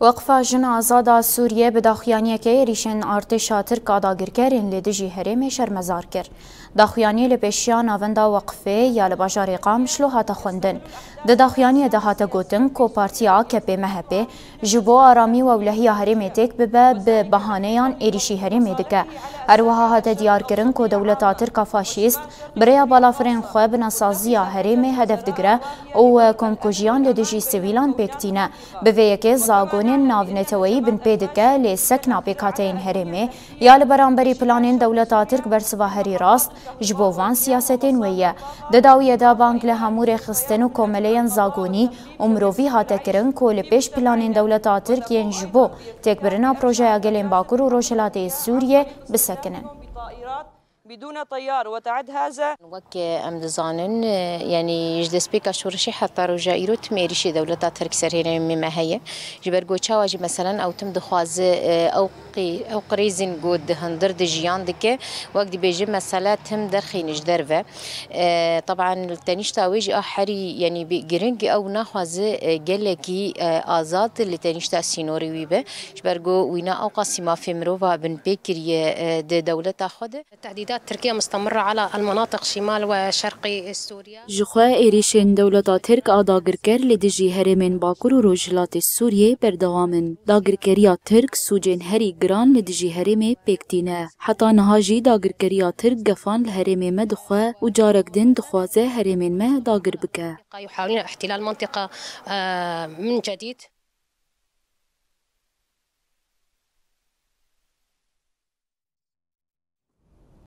وقفا جن آزادا سوریه به داخیانی که ریشن ارتشا ترک آداگرکرین لدجی هرم شرمزار کر. داخیانی لپیشیان آوندا وقفه یا لباجار قام شلو هاتا خوندن. داخیانی ده هاتا گوتن کو پارتیا کپی مهپی جبو آرامی و ولهی هرم تک به بهانهان ایریشی هرم دکه. اروها هاتا دیار کرن کو دولت ترک فاشیست برای بالافرین خواب نسازی هرم هدف دگره و کمکوجیان لدجی سویلان پکتینه به ویکه زاگون ناونتوی بن پیدکه لسکنا پیکاتین هرمه یا لبرانبری پلانین دولت ترک برسوا هری راست جبوان سیاستین ویه دداویه دا بانک لهمور خستن و کوملین زاگونی امروی هاته کرن کول پیش پلانین دولت ترک ین جبو تکبرنا پروژه اگلین باکر و روشلات سوریه بسکنن بدون طيار وتعد هذا وك امدزانن يعني يجلس بك شورشي حتى رجا يروت ميريشي دولة ترك سرينا مما هي جبرجو تشاواجي مثلا او تم دخواز او قريزن جود هندر دجيان دك وقت بيجي مسألة تم درخينش درفة طبعا التانيش تاويجي احري يعني بجرنج او نخواز جلكي ازاد اللي تانيش تاسينوري ويبه جبرجو وينا او قاسمه في مروفا بن بكري دولة تاخذ التهديدات تركيا مستمرة على المناطق شمال وشرق سوريا. جخوا إيريشن دولة ترك آداغركر لدجي هرمين باكر و روجلات سوريا بردوامن. داغركريا ترك سوجين هري جران لدجي هرمي بيكتينه. حتى نهاجي داغركريا ترك جفان لهرمي ما دخوا و جارك دين دخوازه هرمين ما داغر بكه. يحاولون احتلال منطقة من جديد.